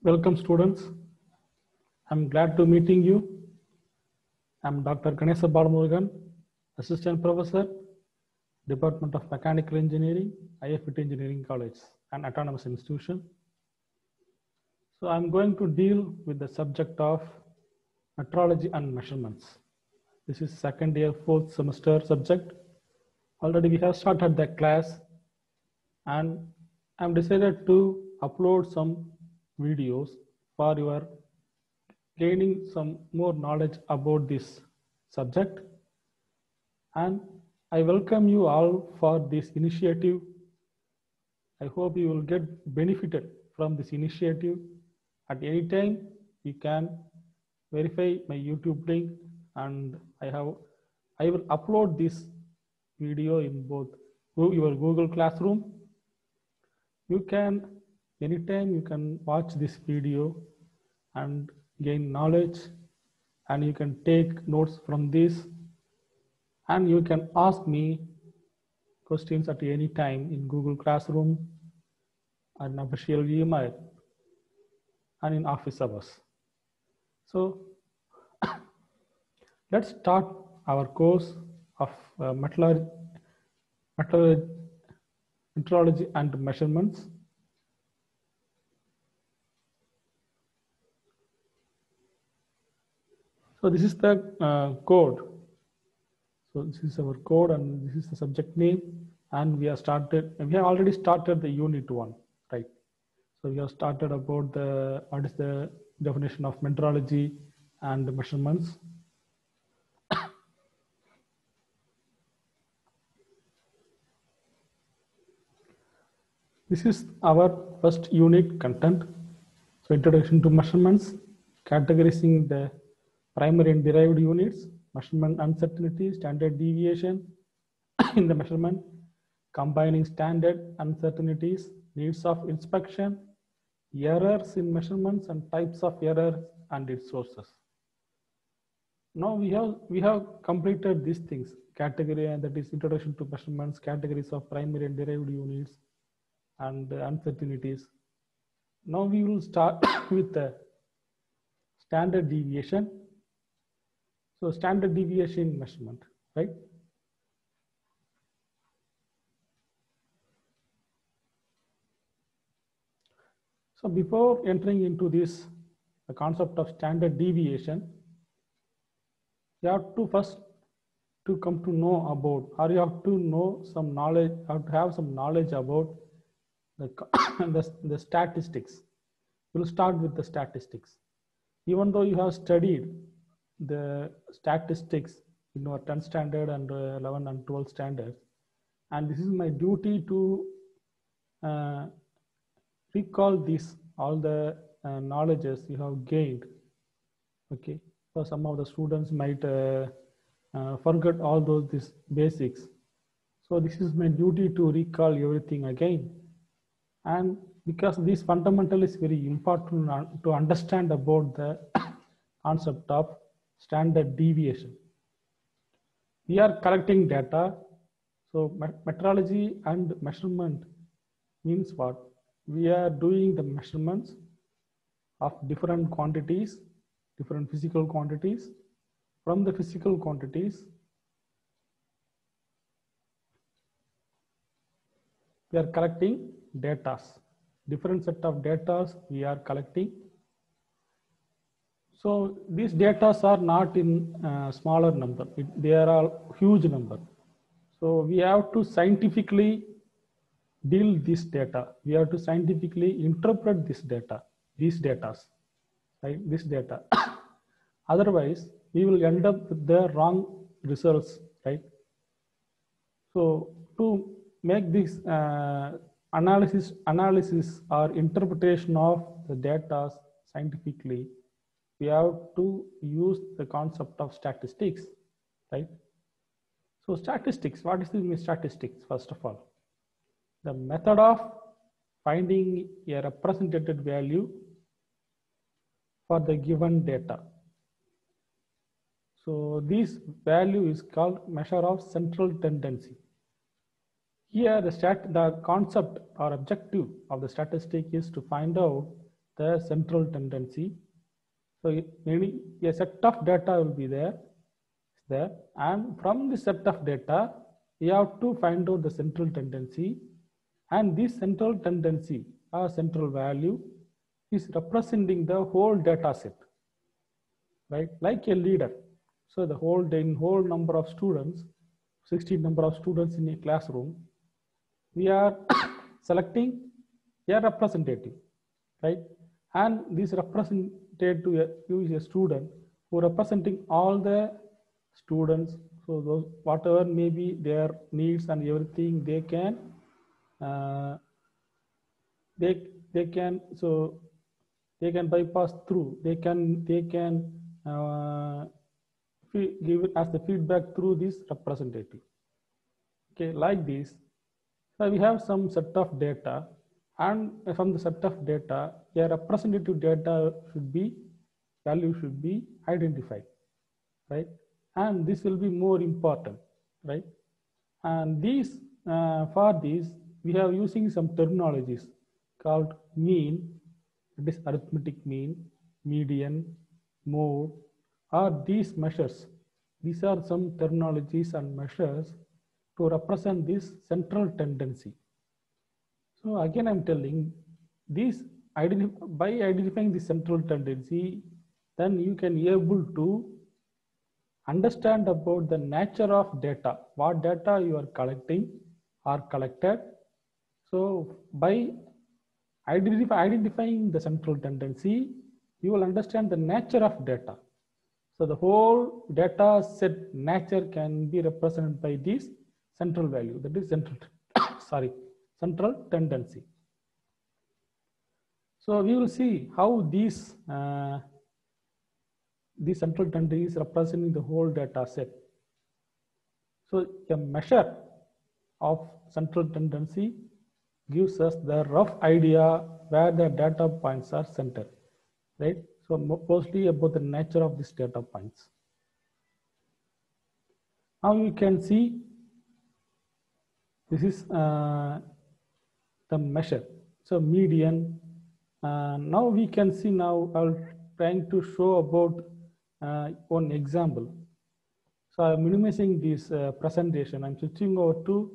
Welcome students. I'm glad to meeting you. I'm Dr. Ganesha Balamurugan, Assistant Professor, Department of Mechanical Engineering, IFT Engineering College, an autonomous institution. So I'm going to deal with the subject of metrology and measurements. This is second year, fourth semester subject. Already we have started the class and I'm decided to upload some videos for your gaining some more knowledge about this subject. And I welcome you all for this initiative. I hope you will get benefited from this initiative. At any time, you can verify my YouTube link and I will upload this video in both your Google Classroom. You can, anytime you can watch this video and gain knowledge, and you can take notes from this, and you can ask me questions at any time in Google Classroom, an official email, and in office hours. So let's start our course of metrology and measurements. So this is the code. So this is our code and this is the subject name, and we have already started the unit 1, right? So we have started about what is the definition of metrology and measurements. This is our first unit content. So introduction to measurements, categorizing the primary and derived units, measurement uncertainty, standard deviation in the measurement, combining standard uncertainties, needs of inspection, errors in measurements and types of errors and its sources. Now we have completed these things, category, and that is introduction to measurements, categories of primary and derived units, and uncertainties. Now we will start with the standard deviation. So standard deviation measurement, right? So before entering into this, the concept of standard deviation, you have to first to come to know about, or you have to know some knowledge, have to have some knowledge about the statistics. We'll start with the statistics. Even though you have studied the statistics in our 10th standard and 11 and 12 standards, and this is my duty to recall this, all the knowledges you have gained. Okay, so some of the students might forget all these basics. So this is my duty to recall everything again. And because this fundamental is very important to understand about the concept of standard deviation. We are collecting data. So metrology and measurement means what? We are doing the measurements of different quantities, different physical quantities. From the physical quantities, we are collecting data. Different set of data we are collecting. So these data are not in smaller number, they are all huge number. So we have to scientifically deal this data. We have to scientifically interpret this data, right? This data. Otherwise, we will end up with the wrong results, right? So to make this analysis or interpretation of the data scientifically, we have to use the concept of statistics, right? So statistics, what is the statistics? First of all, the method of finding a representative value for the given data. So this value is called measure of central tendency. Here the concept or objective of the statistic is to find out the central tendency. So a set of data will be there, and from the set of data, you have to find out the central tendency, and this central tendency or central value is representing the whole data set, right? Like a leader. So the whole number of students, 16 number of students in a classroom, we are selecting a representative, right? And this representative is a student who representing all the students. So those whatever may be their needs and everything, they can bypass through. They can give it as the feedback through this representative. Okay, like this. So we have some set of data, and from the set of data, a representative data value should be identified, right? And this will be more important, right? And these for this we have using some terminologies called mean, it is arithmetic mean, median, mode, or these measures. These are some terminologies and measures to represent this central tendency. So again, I'm telling this by identifying the central tendency, then you can be able to understand about the nature of data, what data you are collecting or collected. So by identifying the central tendency, you will understand the nature of data. So the whole data set nature can be represented by this central value, that is central tendency. So we will see how these central tendency is representing the whole data set. So a measure of central tendency gives us the rough idea where the data points are centered, right? So mostly about the nature of these data points. Now you can see this is the measure. So median. Now we can see now I'll trying to show about one example. So I'm minimizing this presentation. I'm switching over to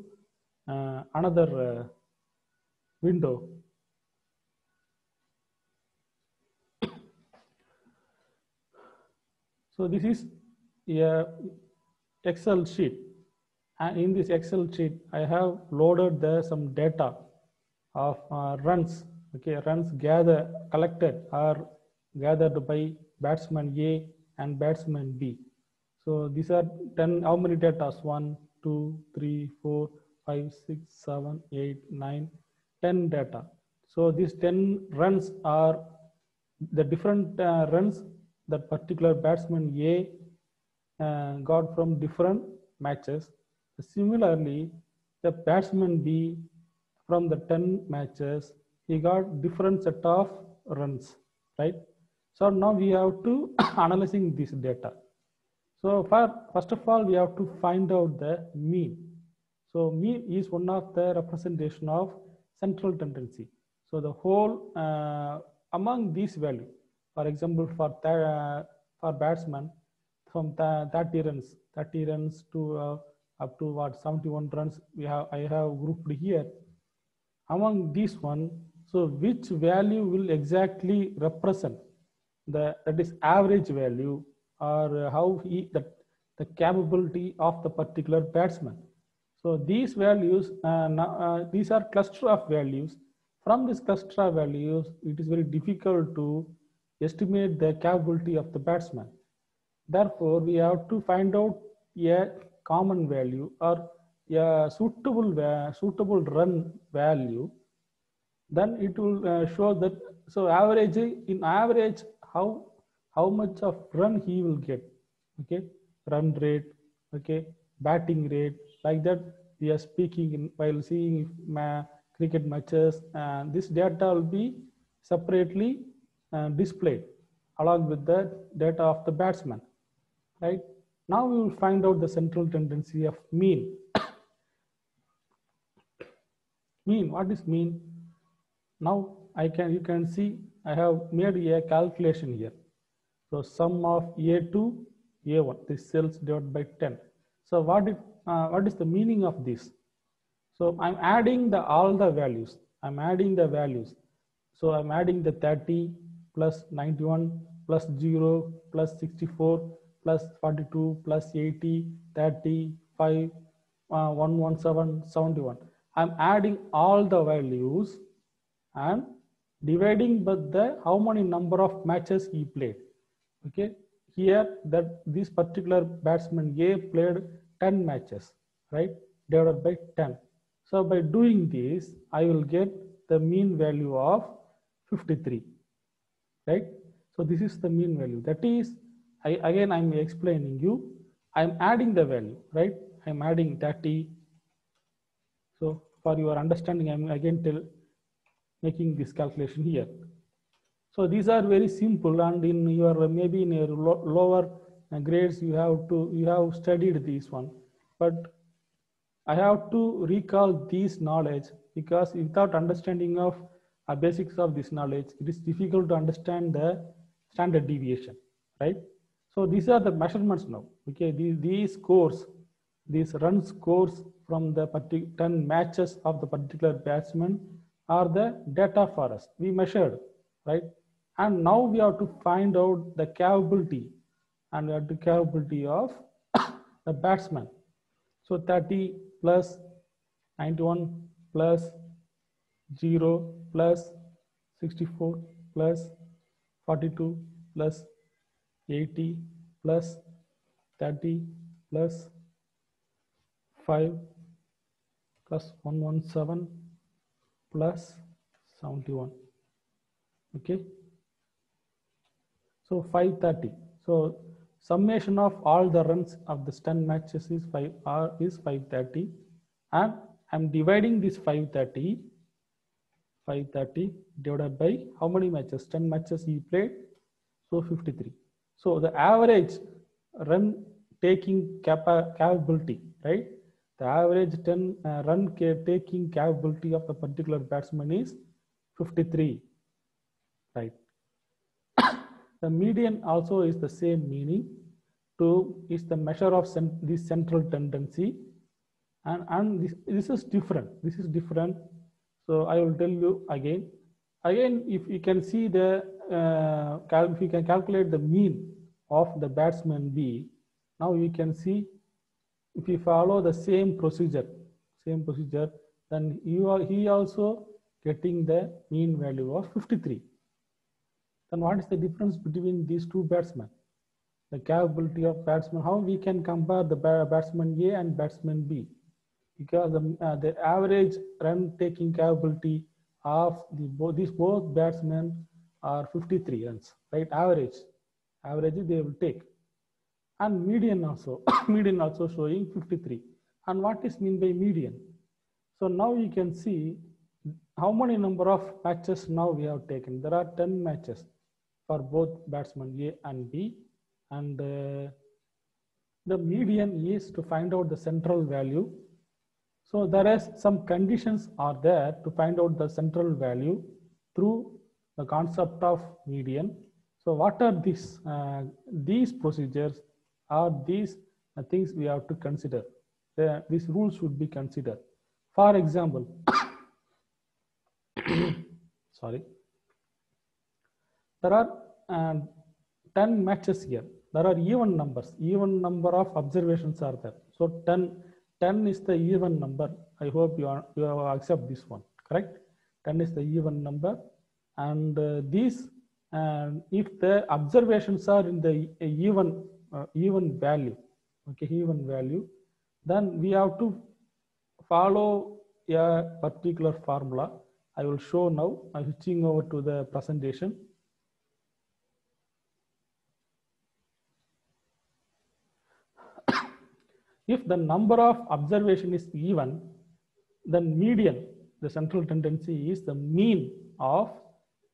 another window. So this is a Excel sheet. And in this Excel sheet, I have loaded some data of runs. Okay, runs collected or gathered by batsman A and batsman B. So these are 10, how many data? 1, 2, 3, 4, 5, 6, 7, 8, 9, 10 data. So these 10 runs are the different runs that particular batsman A got from different matches. Similarly, the batsman B from the 10 matches, he got different set of runs, right? So now we have to analyzing this data. So first of all, we have to find out the mean. So mean is one of the representation of central tendency. So the whole among these value, for example, for batsman from 30 runs to up to what 71 runs I have grouped here. Among these one, so which value will exactly represent that is average value, or how the capability of the particular batsman. So these values, these are cluster of values. From this cluster of values, it is very difficult to estimate the capability of the batsman. Therefore, we have to find out a common value or a suitable run value. Then it will show that, so in average, how much of run he will get, okay, run rate, okay, batting rate, like that we are speaking while seeing cricket matches, and this data will be separately displayed along with the data of the batsman, right? Now we will find out the central tendency of mean. Mean, what is mean? Now you can see I have made a calculation here. So sum of A2, A1, this cells divided by 10. So what is the meaning of this? So I'm adding all the values. I'm adding the values. So I'm adding the 30 plus 91 plus 0 plus 64 plus 42 plus 80, 30, 5, 117, 71. I'm adding all the values and dividing by the how many number of matches he played. Okay, here that this particular batsman A played 10 matches, right, divided by 10. So by doing this, I will get the mean value of 53, right? So this is the mean value. That is, I'm explaining you. I'm adding the value, right? I'm adding 30. So for your understanding, I'm again making this calculation here. So these are very simple, and in your maybe in your lower grades you have studied this one, but I have to recall this knowledge because without understanding of basics of this knowledge, it is difficult to understand the standard deviation, right? So these are the measurements now. Okay, these scores, these run scores from the 10 matches of the particular batsman are the data for us. We measured, right? And now we have to find out the capability and the capability of the batsman. So 30 plus 91 plus 0 plus 64 plus 42 plus 80 plus 30 plus 5 plus 117 plus 71. Okay. So 530. So summation of all the runs of the 10 matches is 530, and I'm dividing this 530 divided by how many matches? 10 matches he played, so 53. So the average run taking capability, right? The average 10 run taking capability of a particular batsman is 53, right? The median also is the same meaning. Is the measure of this central tendency, and this is different. This is different. So I will tell you again. If you can see the if you can calculate the mean of the batsman B, now you can see if you follow the same procedure, then he also getting the mean value of 53. Then what is the difference between these two batsmen? The capability of batsman, how we can compare the batsman A and batsman B? Because the average run taking capability of these both batsmen are 53 runs, right? Average they will take. And median also, median also showing 53. And what is mean by median? So now you can see how many number of matches now we have taken. There are 10 matches for both batsmen A and B, and the median is to find out the central value. So there is some conditions are there to find out the central value through the concept of median. So what are these procedures are these things we have to consider. These rules should be considered. For example, sorry, there are 10 matches here. There are even numbers, even number of observations are there. So 10 is the even number. I hope you accept this one, correct? 10 is the even number, and if the observations are in the even value, okay, even value, then we have to follow a particular formula. I will show now. I'm switching over to the presentation. If the number of observation is even, then median, the central tendency, is the mean of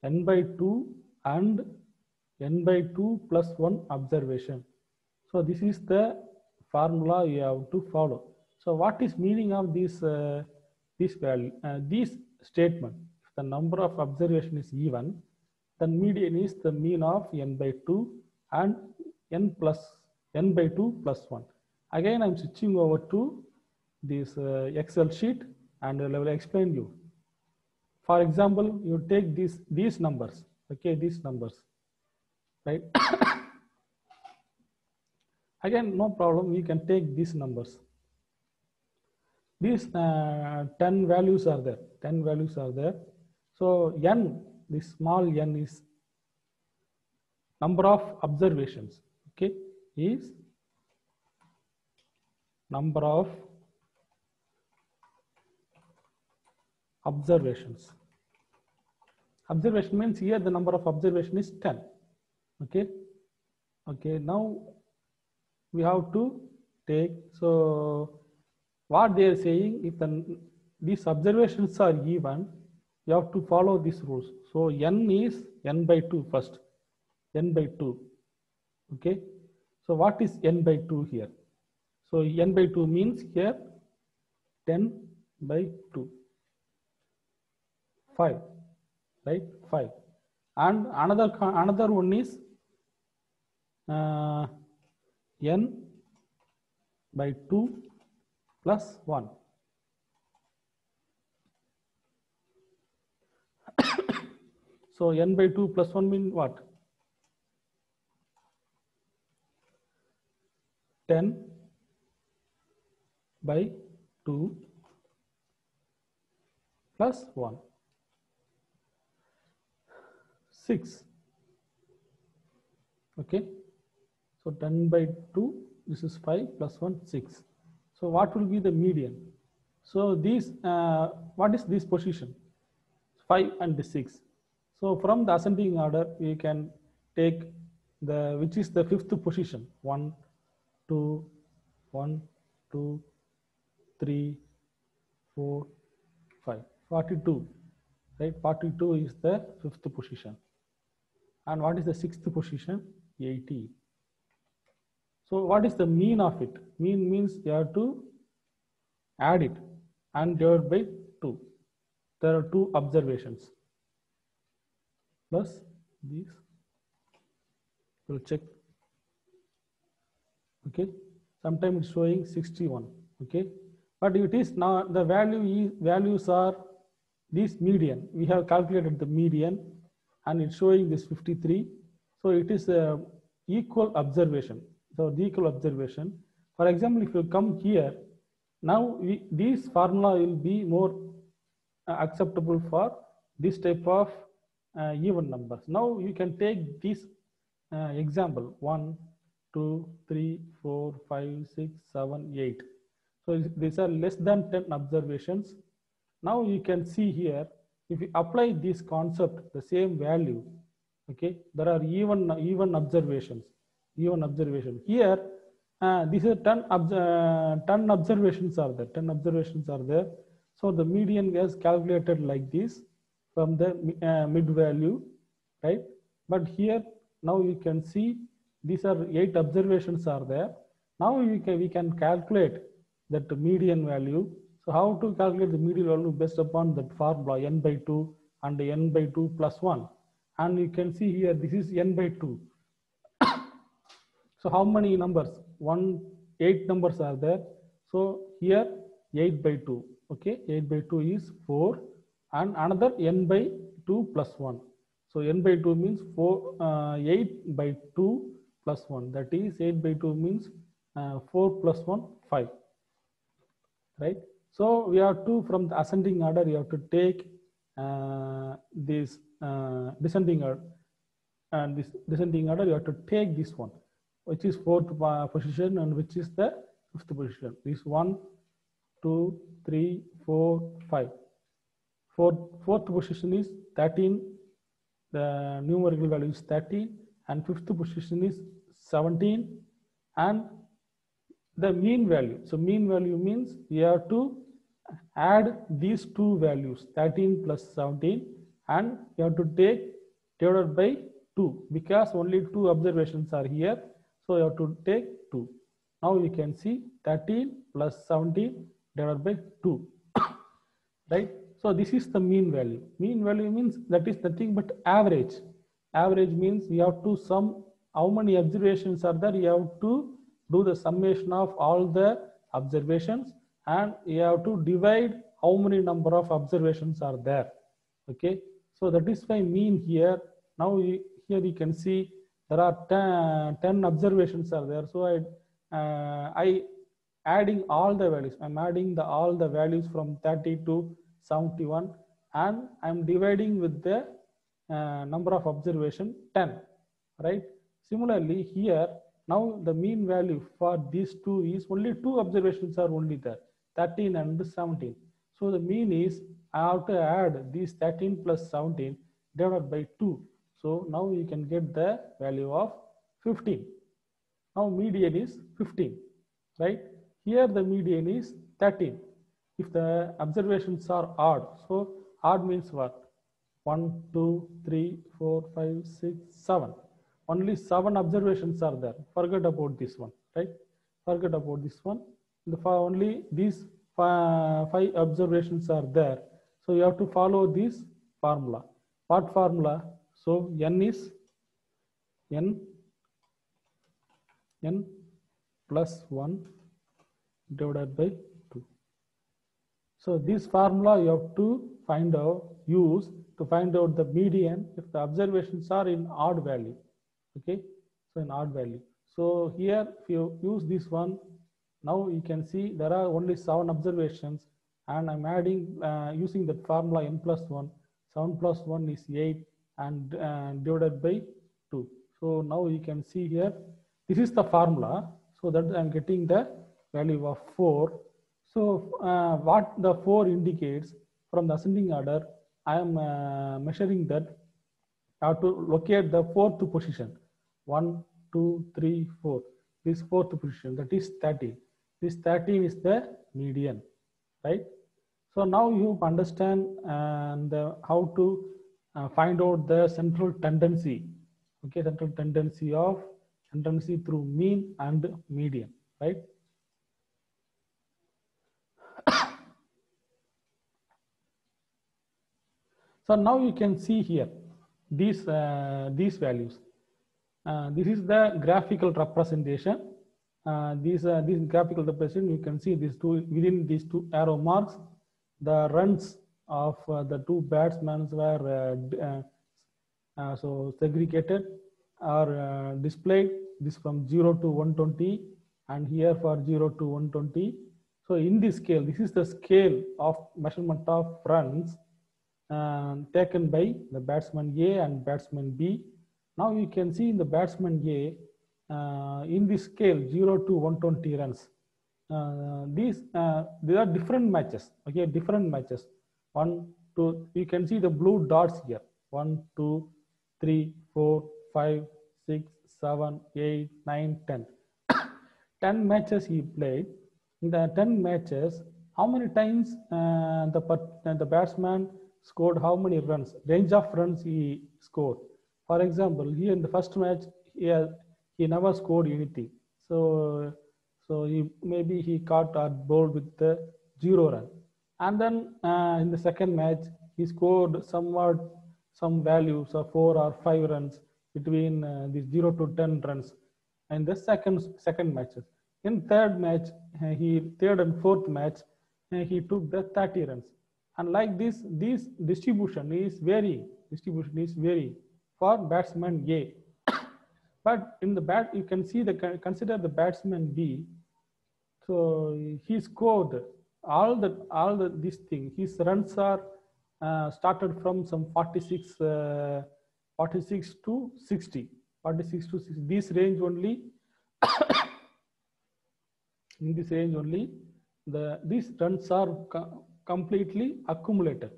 n by 2 and n by 2 plus 1 observation. So this is the formula you have to follow. So what is meaning of this value? This statement, if the number of observation is even, then median is the mean of n by 2 and n by 2 plus 1. Again, I'm switching over to this Excel sheet and I will explain you. For example, you take these numbers, okay, these numbers, right? Again, no problem, we can take these numbers. These 10 values are there, 10 values are there. So n, this small n is number of observations, okay, is number of observations. Observation means here the number of observation is 10, okay. Okay, now we have to take, so what they are saying, if these observations are even, you have to follow these rules. So n is n by 2 first, n by 2, okay. So what is n by 2 here? So n by 2 means here 10 by 2, 5, right, 5. And another one is n by 2 plus 1. So n by 2 plus 1 means what? 10 by 2 plus 1. 6. Okay. So 10 by 2, this is 5 plus 1, 6. So what will be the median? So these, what is this position? 5 and 6. So from the ascending order, we can take the, which is the fifth position, 1, 2, 1, 2, 3, 4, 5, 42, right? 42 is the fifth position. And what is the sixth position? 80. So what is the mean of it? Mean means you have to add it and divide by 2. There are 2 observations. Plus these. We'll check. Okay. Sometimes it's showing 61. Okay. But it is now the values are this median. We have calculated the median and it's showing this 53. So it is a equal observation. So the equal observation. For example, if you come here, now this formula will be more acceptable for this type of even numbers. Now you can take this example 1, 2, 3, 4, 5, 6, 7, 8. So these are less than 10 observations. Now you can see here, if you apply this concept, the same value, okay, there are even observations. Even observation here, these are 10 observations are there. 10 observations are there. So the median is calculated like this from the mid value, right? But here now you can see these are 8 observations are there. Now we can calculate that median value. So how to calculate the median value based upon that formula n by 2 and n by 2 plus 1. And you can see here this is n by 2. So how many numbers? 8 numbers are there. So here 8 by 2. Okay, 8 by 2 is 4 and another n by 2 plus 1. So n by 2 means 8 by 2 plus 1. That is 8 by 2 means 4 plus 1, 5. Right. So we have to, from the ascending order, you have to take this descending order. And this descending order, you have to take this one, which is 4th position and which is the 5th position. This 1, 2, 3, 4, 5. 4th position is 13. The numerical value is 13, and 5th position is 17, and the mean value. So mean value means you have to add these 2 values, 13 plus 17, and you have to take divided by 2 because only 2 observations are here. So you have to take 2. Now you can see 13 plus 17 divided by 2, right? So this is the mean value. Mean value means that is nothing but average. Average means you have to sum how many observations are there. You have to do the summation of all the observations, and you have to divide how many number of observations are there. Okay, so that is my mean here. Now here you can see there are 10 observations are there. So I adding all the values. I'm adding all the values from 30 to 71, and I'm dividing with the number of observation 10, right? Similarly here, now the mean value for these two is only two observations are only there, 13 and 17. So the mean is, I have to add these 13 plus 17 divided by 2. So now you can get the value of 15. Now median is 15, right? Here the median is 13. If the observations are odd, so odd means what? 1, 2, 3, 4, 5, 6, 7. Only 7 observations are there. Forget about this one, right? Forget about this one. Only these 5 observations are there. So you have to follow this formula. What formula? So n is n plus 1 divided by 2. So this formula you have to use to find out the median if the observations are in odd value. Okay, so in odd value. So here if you use this one, now you can see there are only 7 observations, and I'm adding using the formula n plus 1. 7 plus 1 is 8, and divided by 2. So now you can see here, this is the formula, so that I'm getting the value of 4. So what the 4 indicates from the ascending order, I am measuring that I have to locate the 4th position. 1, 2, 3, 4. This 4th position, that is 13. This 13 is the median, right? So now you understand how to find out the central tendency. Okay, central tendency through mean and median, right? So now you can see here these values. This is the graphical representation. This graphical representation, you can see these two, within these two arrow marks, the runs of the two batsmen were so segregated or displayed. This from 0 to 120, and here for 0 to 120. So in this scale, this is the scale of measurement of runs taken by the batsman A and batsman B. Now you can see in the batsman A, in this scale 0 to 120 runs, there are different matches. Okay, different matches. 1, 2. You can see the blue dots here. 1, 2, 3, 4, 5, 6, 7, 8, 9, 10. 10 matches he played. In the 10 matches, how many times the batsman scored how many runs? Range of runs he scored. For example, here in the first match, he never scored anything. So maybe he caught or bowled with the 0 run. And then in the second match, he scored some values of 4 or 5 runs between these 0 to 10 runs. And the second matches. In third match, third and fourth match, he took the 30 runs. And like this distribution is varying. For batsman A. But in the you can see consider the batsman B. So he scored all these things. His runs are started from some 46 to 60. 46 to 60. This range only. In this range only, these runs are completely accumulated.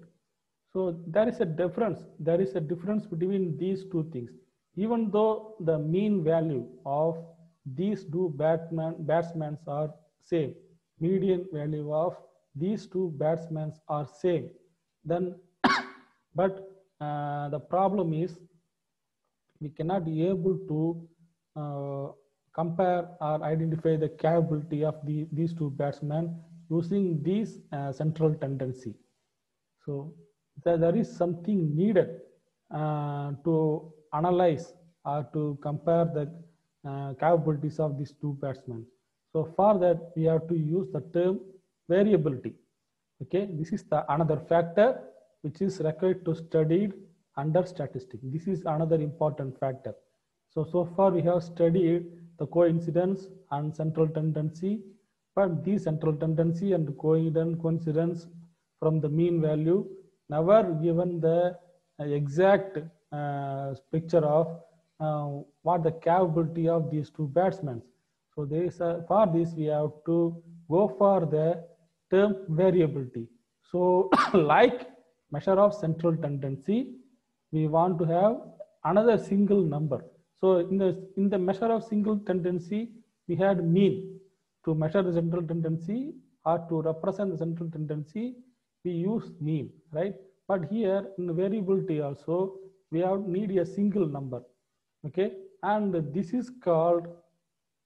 So there is a difference. There is a difference between these two things. Even though the mean value of these two batsmen are same, median value of these two batsmen are same, then but the problem is we cannot be able to compare or identify the capability of these two batsmen using this central tendency. So there is something needed to analyze or to compare the capabilities of these two batsmen. So for that, we have to use the term variability. Okay, this is the another factor which is required to studied under statistics. This is another important factor. So far we have studied the coincidence and central tendency, but the central tendency and coincidence from the mean value never given the exact picture of what the capability of these two batsmen. So for this we have to go for the term variability. So like measure of central tendency, we want to have another single number. So in the measure of single tendency, we had mean. To measure the central tendency or to represent the central tendency, we use mean, right? But here in the variability also, we need a single number, okay? And this is called,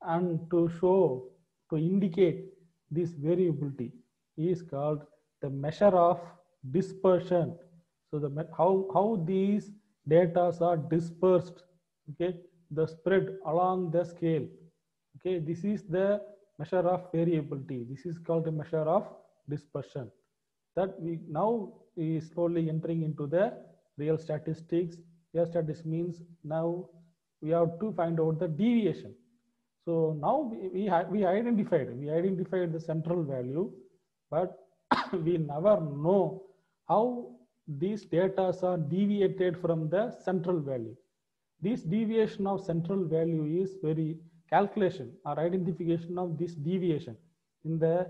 and to show, to indicate this variability is called the measure of dispersion. So how these data are dispersed, okay, the spread along the scale, okay, this is the measure of variability. This is called the measure of dispersion. That we now is slowly entering into the real statistics. Real statistics means now we have to find out the deviation. So now we identified the central value, but we never know how these data are deviated from the central value. This deviation of central value is very calculation or identification of this deviation in the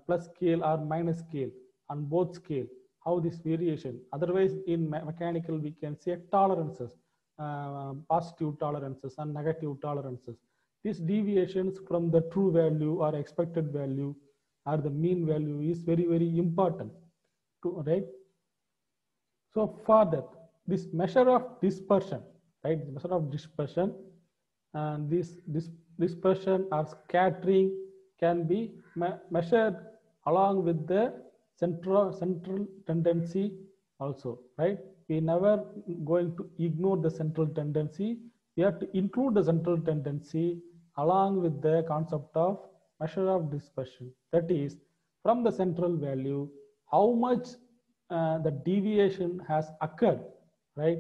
plus scale or minus scale on both scale, how this variation. Otherwise in mechanical we can say tolerances, positive tolerances and negative tolerances. These deviations from the true value or expected value or the mean value is very, very important to, right? So for that, this measure of dispersion, right? The measure of dispersion, and this dispersion or scattering can be measured along with the central tendency also, right? We never going to ignore the central tendency. We have to include the central tendency along with the concept of measure of dispersion. That is, from the central value, how much the deviation has occurred, right?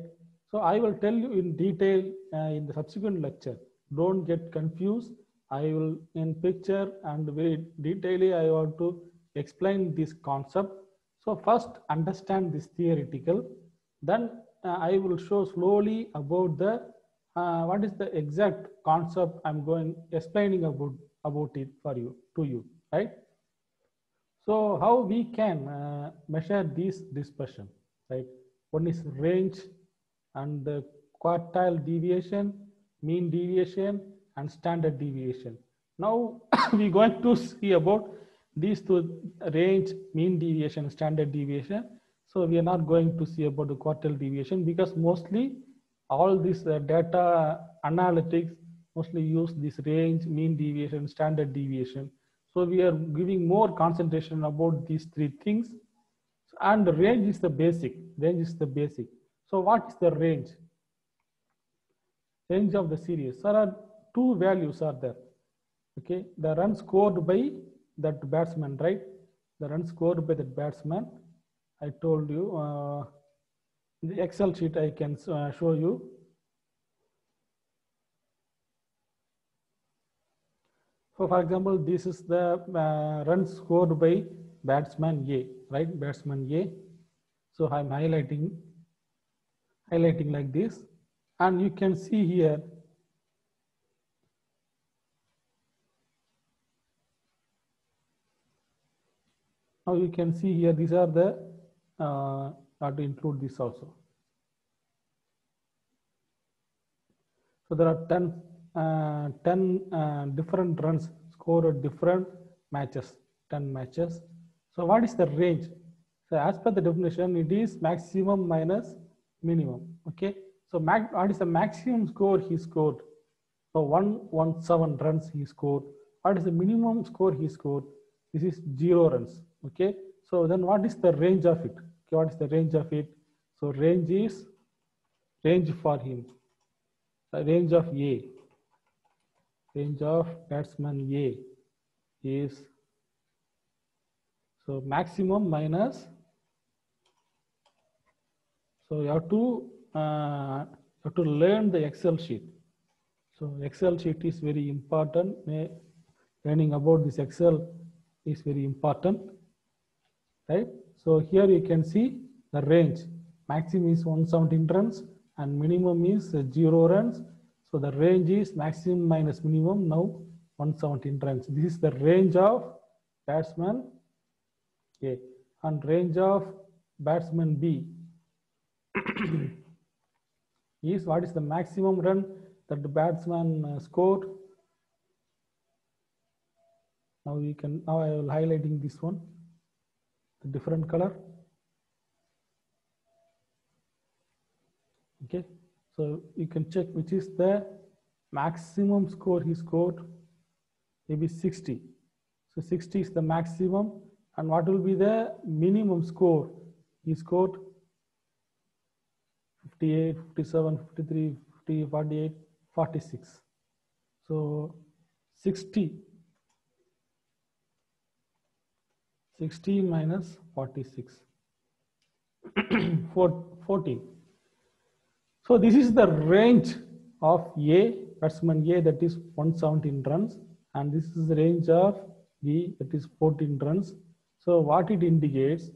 So I will tell you in detail in the subsequent lecture. Don't get confused. I will in picture and very detailedly I want to explain this concept. So first understand this theoretical, then I will show slowly about the what is the exact concept I'm going explaining about it for you to you, right? So how we can measure this dispersion, right? One is range and the quartile deviation, mean deviation and standard deviation. Now we're going to see about these two, range, mean deviation, standard deviation. So we are not going to see about the quartile deviation because mostly all this data analytics mostly use this range, mean deviation, standard deviation. So we are giving more concentration about these three things. And the range is the basic. Range is the basic. So what is the range? Range of the series. There are two values are there. Okay, the run scored by that batsman, right? The run scored by that batsman. I told you the Excel sheet I can show you. So for example, this is the run scored by batsman A, right? Batsman A. So I'm highlighting like this, and you can see here now you can see here these are the not to include this also. So there are 10 different runs scored at different matches, 10 matches. So what is the range? So as per the definition, it is maximum minus minimum. Okay. So what is the maximum score he scored? So 117 runs he scored. What is the minimum score he scored? This is 0 runs. Okay. So then what is the range of it? Okay, what is the range of it? So range is range for him. The range of A, range of batsman A is, so maximum minus, so you have to learn the Excel sheet. So Excel sheet is very important. Learning about this Excel is very important, right? So here you can see the range. Maximum is 117 runs and minimum is 0 runs. So the range is maximum minus minimum, now 117 runs. This is the range of batsman A, and range of batsman B is what is the maximum run that the batsman scored. Now I will highlighting this one, the different color. Okay, so you can check which is the maximum score he scored, maybe 60. So 60 is the maximum, and what will be the minimum score? He scored 58, 57, 53, 50, 48, 46. So 60 minus 46, 14. So this is the range of A, batsman A, that is 117 runs, and this is the range of B, that is 14 runs. So what it indicates,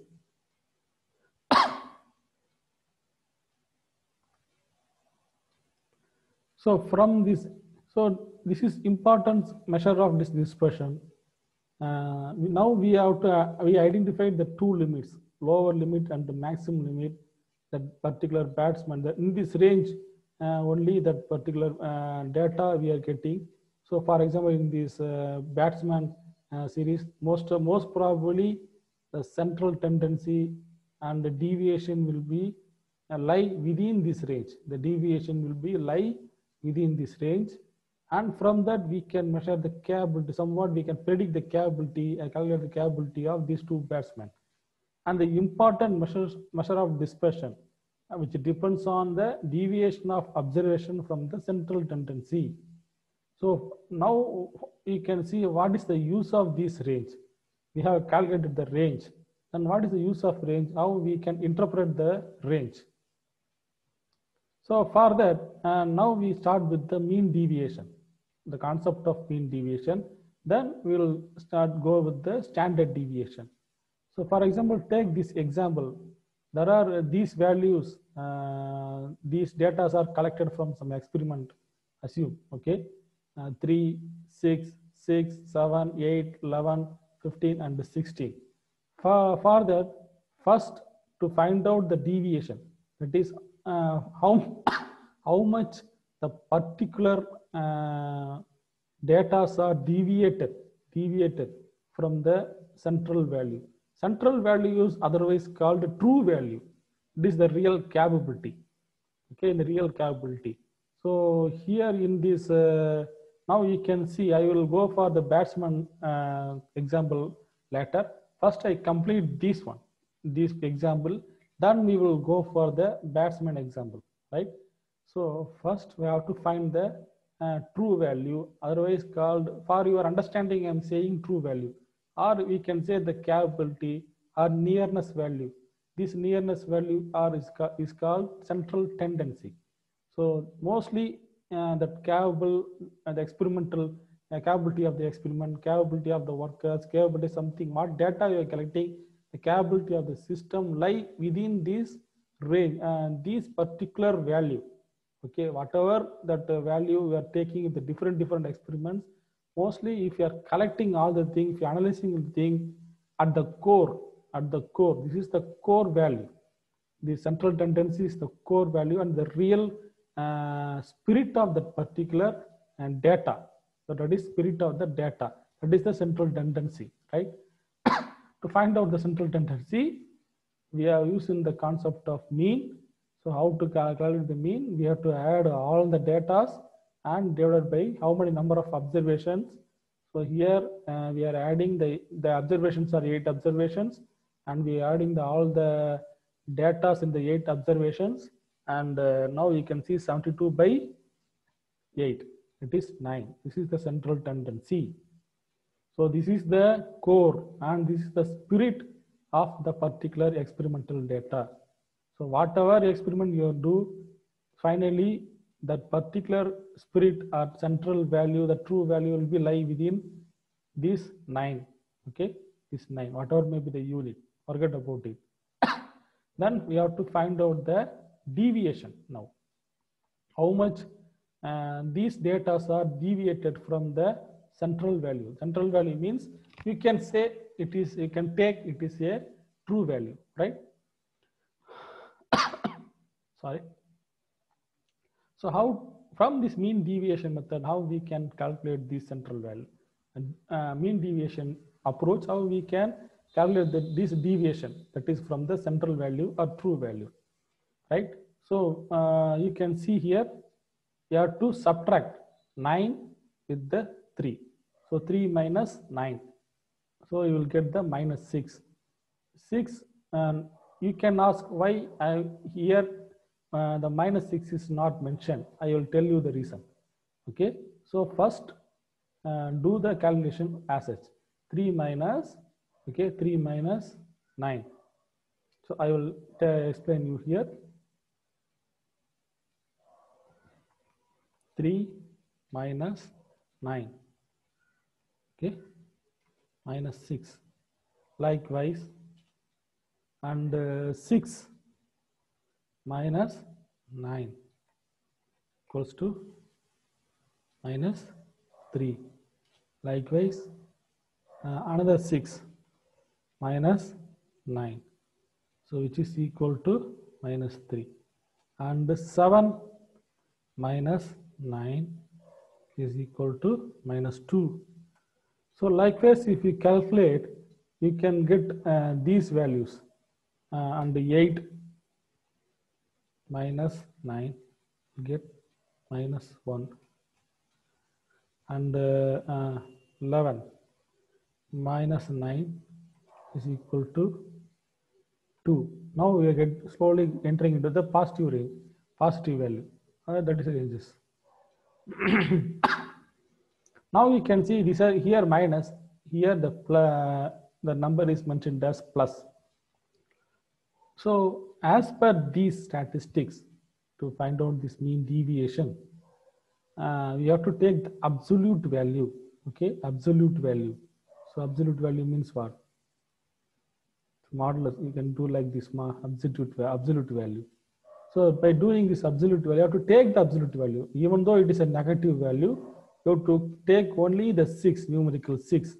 so from this, so this is important measure of this dispersion. Now we identified the two limits, lower limit and the maximum limit, that particular batsman, that in this range only that particular data we are getting. So for example, in this batsman series, most probably the central tendency and the deviation will be lie within this range. The deviation will be lie within this range, and from that we can measure the capability. Somewhat we can predict the capability and calculate the capability of these two batsmen. And the important measure of dispersion, which depends on the deviation of observation from the central tendency. So now you can see what is the use of this range. We have calculated the range, and what is the use of range, how we can interpret the range. So for that, now we start with the mean deviation, the concept of mean deviation. Then we will go with the standard deviation. So for example, take this example. There are these values, these data are collected from some experiment, assume, okay? 3, 6, 6, 7, 8, 11, 15, and 16. For that, first to find out the deviation, that is how much the particular data are deviated from the central value. Central value is otherwise called true value. This is the real capability. Okay, the real capability. So here in this, now you can see, I will go for the batsman example later. First I complete this one, this example. Then we will go for the batsman example, right? So first we have to find the true value, otherwise called, for your understanding, I'm saying true value, or we can say the capability or nearness value. This nearness value is called central tendency. So mostly the capable, the experimental capability of the experiment, capability of the workers, capability something, what data you are collecting, the capability of the system lie within this range and this particular value. Okay, whatever that value we are taking in the different experiments, mostly if you are collecting all the things, if you are analyzing the thing at the core, this is the core value. The central tendency is the core value and the real spirit of that particular data. So that is spirit of the data. That is the central tendency, right? To find out the central tendency, we are using the concept of mean. So how to calculate the mean? We have to add all the data and divided by how many number of observations. So here we are adding the observations are 8 observations, and we are adding all the data in the 8 observations. And now you can see 72 by 8. It is 9. This is the central tendency. So this is the core and this is the spirit of the particular experimental data. So whatever experiment you do, finally that particular spirit or central value, the true value will be lie within this 9. Okay, this 9, whatever may be the unit, forget about it. Then we have to find out the deviation now. How much these data are deviated from the central value. Central value means you can say it is, you can take it is a true value, right? Sorry. So how, from this mean deviation method, how we can calculate this central value? And mean deviation approach, how we can calculate this deviation, that is from the central value or true value, right? So you can see here, you have to subtract 9 with the 3. So 3 minus 9. So you will get the minus 6. 6, and you can ask why here the minus 6 is not mentioned. I will tell you the reason. Okay. So first do the calculation as such. 3 minus, okay, 3 minus 9. So I will explain you here. 3 minus 9, okay, minus 6. Likewise, and 6 minus 9 equals to minus 3. Likewise, another 6 minus 9, so which is equal to minus 3, and 7 minus 9 is equal to minus 2. So likewise, if you calculate, you can get these values, and 8 minus 9 get minus 1, and 11 minus 9 is equal to 2. Now we are slowly entering into the positive range, positive value. That is ranges. Now you can see these are here minus, here the number is mentioned as plus. So as per these statistics, to find out this mean deviation, we have to take the absolute value. Okay, absolute value. So absolute value means what? Modulus. You can do like this, absolute value. So by doing this absolute value, you have to take the absolute value. Even though it is a negative value, you have to take only the 6, numerical 6.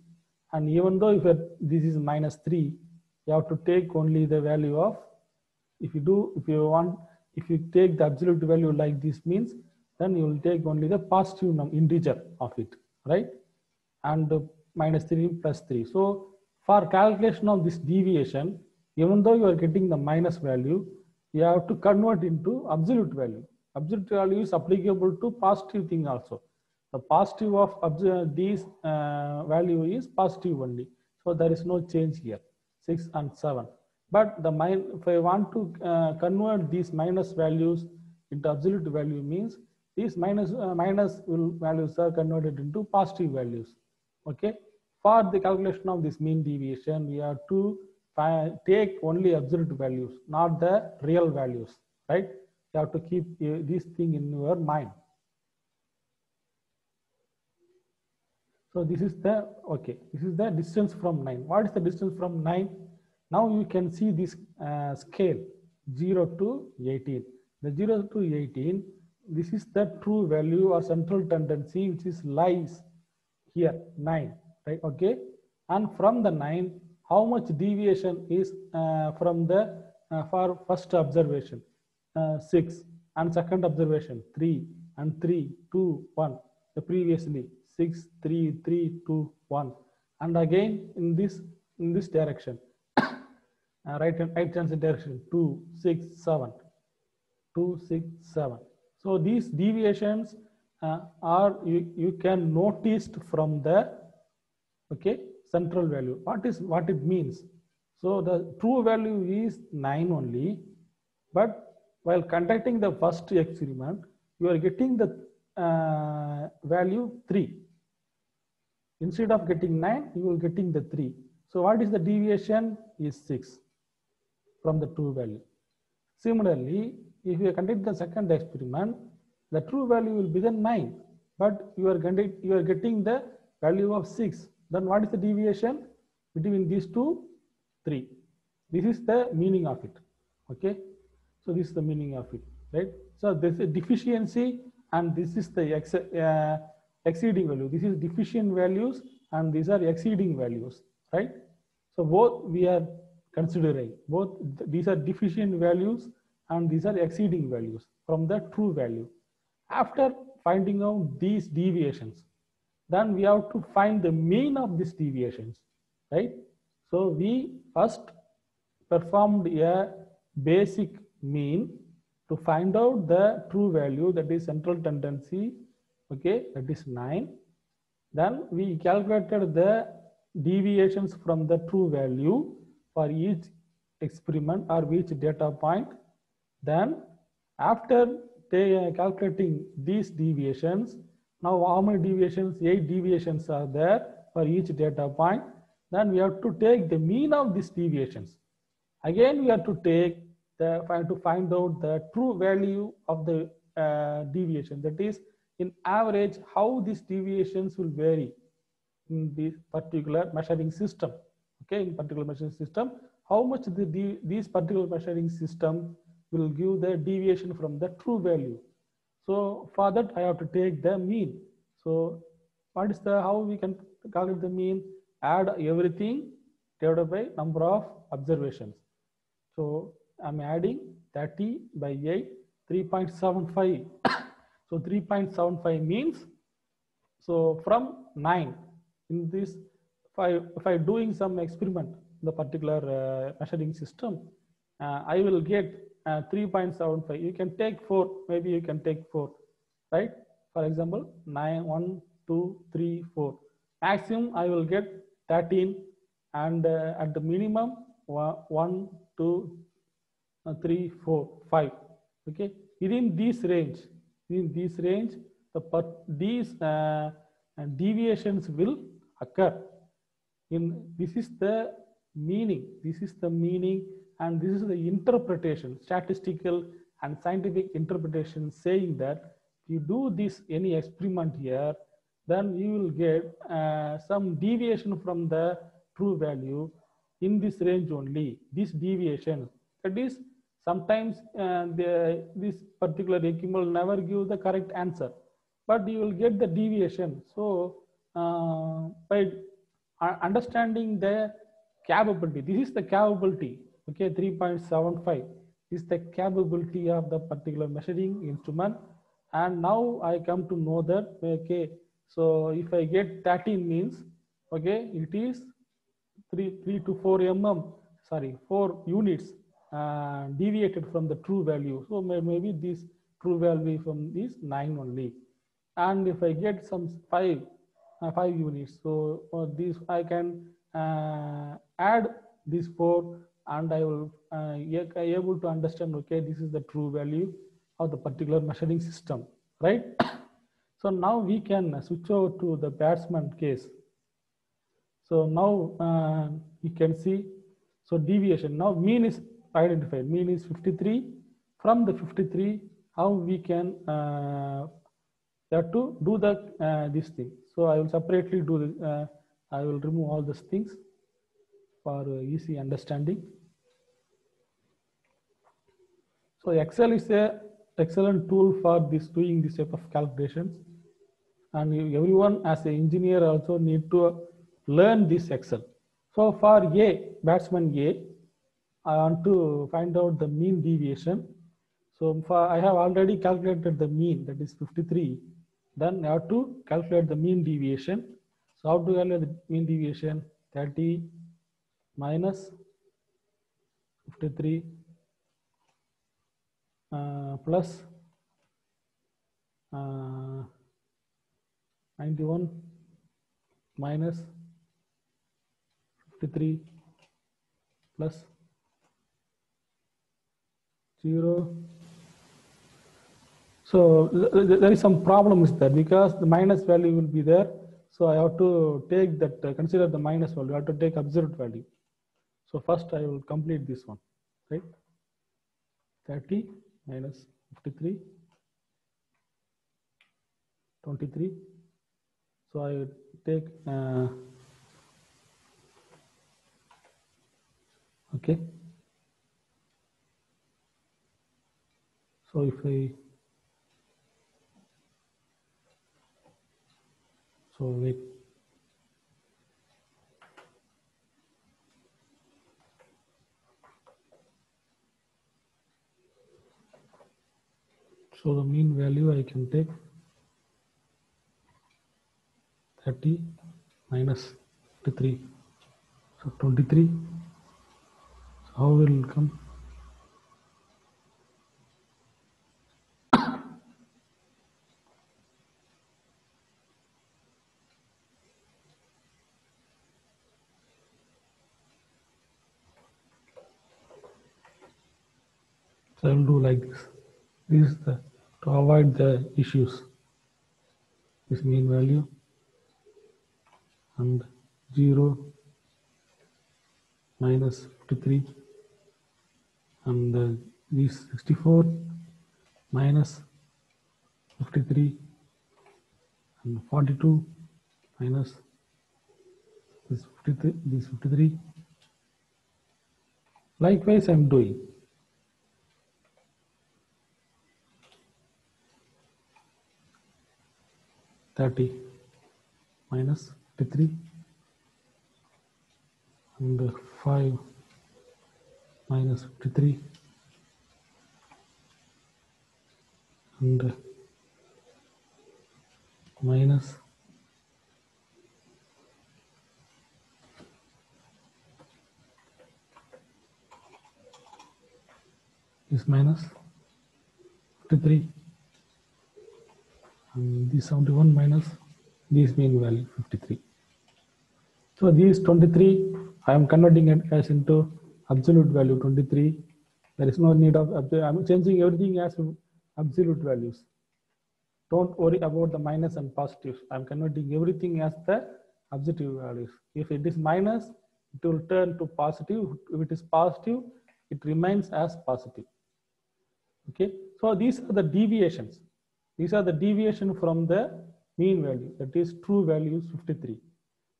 And even though if this is minus 3, you have to take only the value of, if you take the absolute value like this means, then you will take only the positive integer of it, right? And minus 3 plus 3. So for calculation of this deviation, even though you are getting the minus value, you have to convert into absolute value. Absolute value is applicable to positive thing also. The positive of these value is positive only. So there is no change here, 6 and 7. But if I want to convert these minus values into absolute value means these minus values are converted into positive values. Okay. For the calculation of this mean deviation, we have to take only absolute values, not the real values, right? You have to keep this thing in your mind. So this is the, okay, this is the distance from 9. What is the distance from 9? Now you can see this scale 0 to 18. The 0 to 18, this is the true value or central tendency, which is lies here, 9, right? Okay. And from the 9, how much deviation is from the for first observation 6, and second observation 3, and 3, 2, 1. The previously 6, 3, 3, 2, 1, and again in this direction, right hand direction 2, 6, 7, 2, 6, 7. So these deviations are you can notice from the, okay, central value. What it means? So the true value is 9 only, but while conducting the first experiment, you are getting the value 3. Instead of getting 9, you will getting the 3. So what is the deviation? Is 6 from the true value. Similarly, if you conduct the second experiment, the true value will be the 9, but you are getting the value of 6. Then what is the deviation between these two? 3. This is the meaning of it. Okay, so this is the meaning of it, right? So this is deficiency, and this is the exceeding value. This is deficient values, and these are exceeding values, right? So both we are considering, both these are deficient values and these are exceeding values from the true value. After finding out these deviations, then we have to find the mean of these deviations, right? So we first performed a basic mean to find out the true value, that is central tendency, okay, that is 9. Then we calculated the deviations from the true value for each experiment or each data point. Then after calculating these deviations, now how many deviations? 8 deviations are there for each data point. Then we have to take the mean of these deviations. Again, we have to find out the true value of the deviation. That is, in average, how these deviations will vary in this particular measuring system. Okay, in particular measuring system, how much these particular measuring system will give the deviation from the true value. So for that, I have to take the mean. So what is how we can calculate the mean? Add everything divided by number of observations. So I'm adding 30 by 8, 3.75. So 3.75 means, so from 9, in this, if I doing some experiment in the particular measuring system, I will get 3.75. You can take 4, maybe you can take 4, right? For example, 9, 1, 2, 3, 4. Maximum I will get 13, and at the minimum 1, 2, 3, 4, 5. Okay, within this range, these deviations will occur. This is the meaning. This is the meaning, and this is the interpretation, statistical and scientific interpretation, saying that if you do this any experiment here, then you will get some deviation from the true value in this range only. This deviation, that is, sometimes this particular equation will never give the correct answer, but you will get the deviation. So by understanding the capability, this is the capability, okay, 3.75 is the capability of the particular measuring instrument. And now I come to know that, okay, so if I get 13 means, okay, it is 3 to 4 mm, sorry, 4 units deviated from the true value. So maybe this true value from this 9 only. And if I get some 5 units, so this I can add this 4, and I will able to understand, okay, this is the true value of the particular measuring system, right? So now we can switch over to the batsman case. So now you can see, so deviation, now mean is identified, mean is 53. From the 53, how we can have to do the this thing. So I will separately do this. I will remove all these things for easy understanding. So Excel is a excellent tool for doing this type of calculations, and everyone as an engineer also need to learn this Excel. So for batsman A, I want to find out the mean deviation. So I have already calculated the mean, that is 53. Then I have to calculate the mean deviation. So how to calculate the mean deviation? 30 minus 53 plus 91 minus 53 plus 0. So there is some problem with that because the minus value will be there. So I have to take that, consider the minus value. I have to take absolute value. So first I will complete this one, right? 30 minus 53, 23. So I take, okay. So if so wait. So the mean value I can take 30 minus 53. So 23. So how will it come? So I will do like this. This is the, to avoid the issues. This mean value and 0 minus 53 and this 64 minus 53 and 42 minus this 53, this 53. Likewise, I am doing. -30 minus 53 and 5 minus 53 and minus is minus 53 and this 71 minus this mean value 53. So these 23 I am converting it as into absolute value 23. There is no need of, I am changing everything as absolute values. Don't worry about the minus and positives. I am converting everything as the absolute values. If it is minus, it will turn to positive. If it is positive, it remains as positive. Okay, so these are the deviations. These are the deviation from the mean value, that is true value is 53.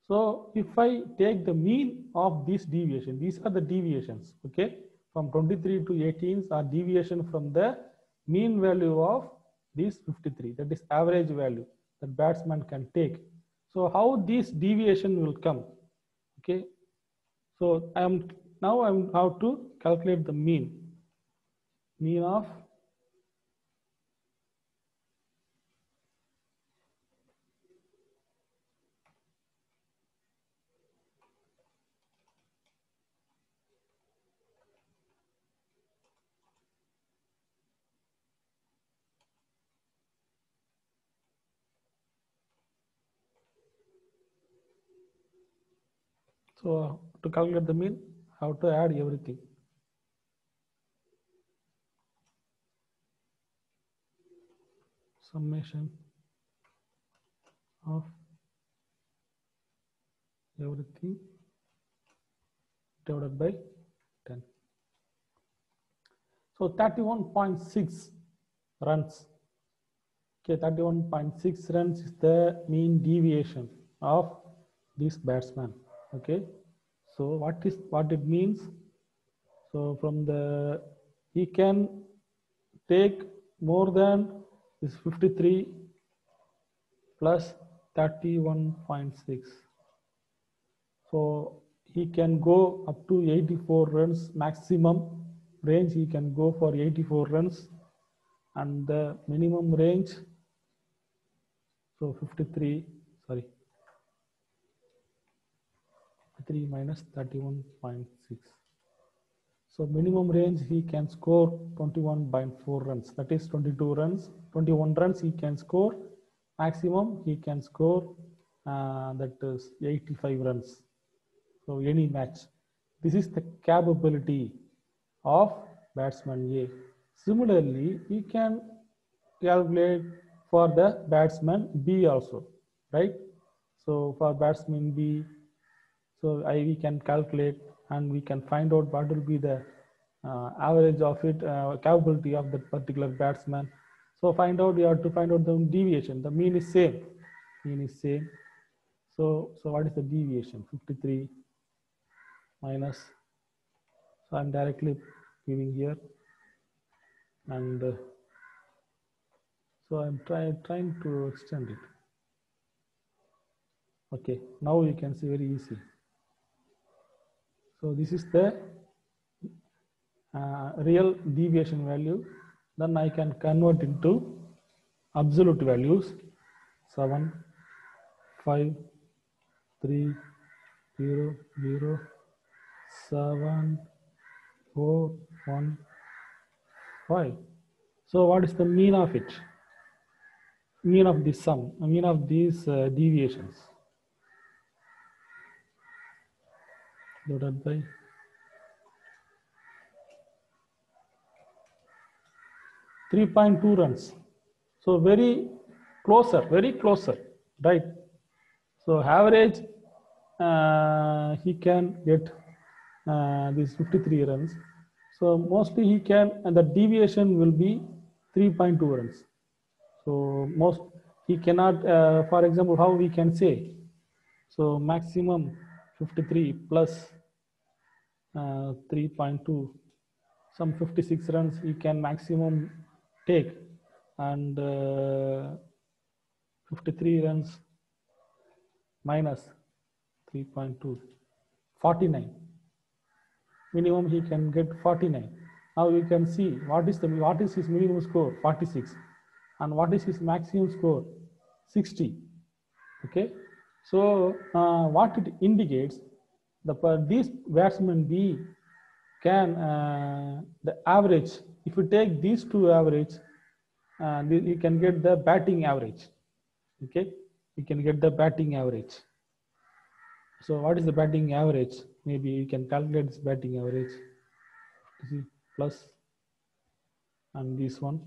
So if I take the mean of this deviation, these are the deviations, okay, from 23 to 18 are deviation from the mean value of this 53, that is average value that batsman can take. So how this deviation will come, okay? So I'm how to calculate the mean of so to calculate the mean, how to add everything. Summation of everything divided by 10. So 31.6 runs. Okay, 31.6 runs is the mean deviation of this batsman. Okay, so what it means? So from the, he can take more than this 53 plus 31.6. So he can go up to 84 runs maximum range. He can go for 84 runs, and the minimum range, so 53, sorry, 3 minus 31.6. So minimum range he can score 21.4 runs. That is 22 runs, 21 runs he can score. Maximum he can score that is 85 runs. So any match. This is the capability of batsman A. Similarly, he can calculate for the batsman B also, right? So for batsman B, so we can calculate and we can find out what will be the average of it, capability of that particular batsman. So we have to find out the deviation. The mean is same. Mean is same. So what is the deviation? 53 minus. So I'm directly giving here, and so I'm trying to extend it. Okay, now you can see very easy. So this is the real deviation value. Then I can convert into absolute values. 7, 5, 3, 0, 0, 7, 4, 1, 5. So what is the mean of it? Mean of this sum, mean of these deviations, divided by 3.2 runs. So very closer, right? So average, he can get these 53 runs. So mostly he can, and the deviation will be 3.2 runs. So he cannot, for example, how we can say, so maximum 53 plus 3.2, some 56 runs he can maximum take, and 53 runs minus 3.2, 49. Minimum he can get 49. Now you can see what is his minimum score, 46, and what is his maximum score, 60. Okay, so what it indicates, this batsman B can the average. If you take these two average, you can get the batting average. Okay, you can get the batting average. So what is the batting average? Maybe you can calculate this batting average. Plus, and this one.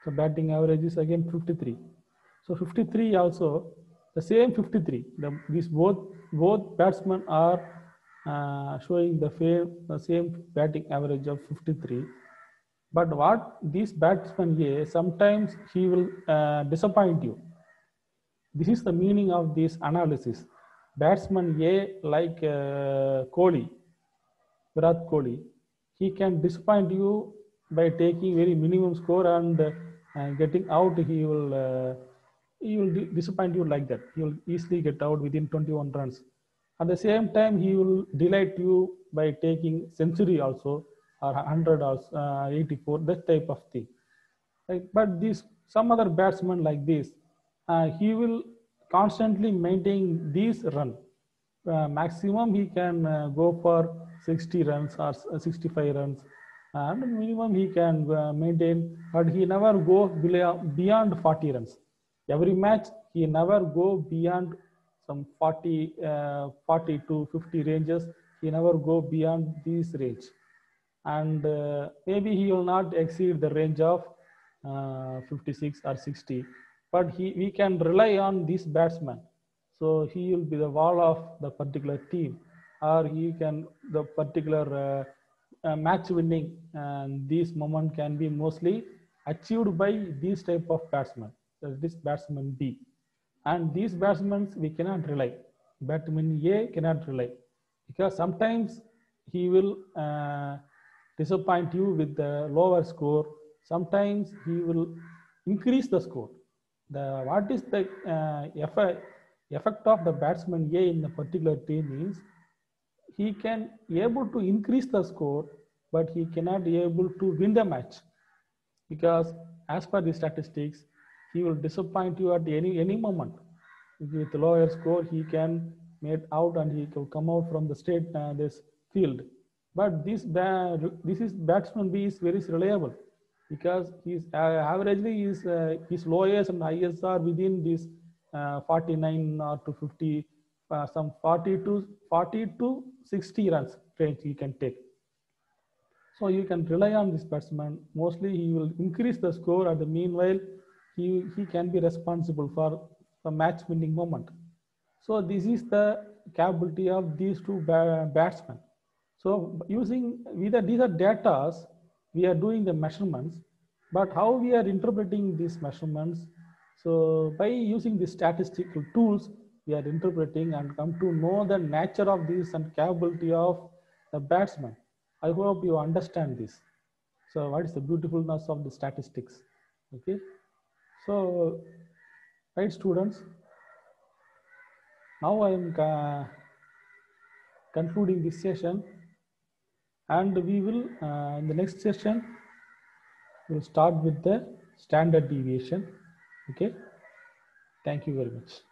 So batting average is again 53. So 53 also, the same 53. These both batsmen are showing the same batting average of 53. But what this batsman here, sometimes he will disappoint you. This is the meaning of this analysis. Batsman A, like Kohli, Virat Kohli, he can disappoint you by taking very minimum score and getting out. He will disappoint you like that. He will easily get out within 21 runs. At the same time, he will delight you by taking century also, or 100 or 84, that type of thing. Right? But some other batsmen like this, he will constantly maintain this run. Maximum he can go for 60 runs or 65 runs, and minimum he can maintain, but he never go beyond 40 runs. Every match he never go beyond some 40 to 50 ranges. He never go beyond this range, and maybe he will not exceed the range of 56 or 60, but we can rely on this batsman. So he will be the wall of the particular team, or the particular match winning, and this moment can be mostly achieved by this type of batsman, this batsman B. And these batsmen we cannot rely. Batsman A cannot rely, because sometimes he will disappoint you with the lower score. Sometimes he will increase the score. What is the effect of the batsman A in a particular team is, he can able to increase the score, but he cannot be able to win the match, because as per the statistics, he will disappoint you at any moment. With lower score, he can made out and he will come out from the this field. But this batsman B is very reliable, because his averagely his lowest and highest are within this 49 or to 50, some 40 to 60 runs range he can take. So you can rely on this batsman. Mostly he will increase the score, and meanwhile he can be responsible for the match winning moment. So this is the capability of these two batsmen. So using these are data, we are doing the measurements, but how we are interpreting these measurements. So by using the statistical tools, we are interpreting and come to know the nature of this and capability of the batsman. I hope you understand this. So what is the beautifulness of the statistics? Okay. So, right, students. Now I am concluding this session, and we will in the next session we'll start with the standard deviation. Okay. Thank you very much.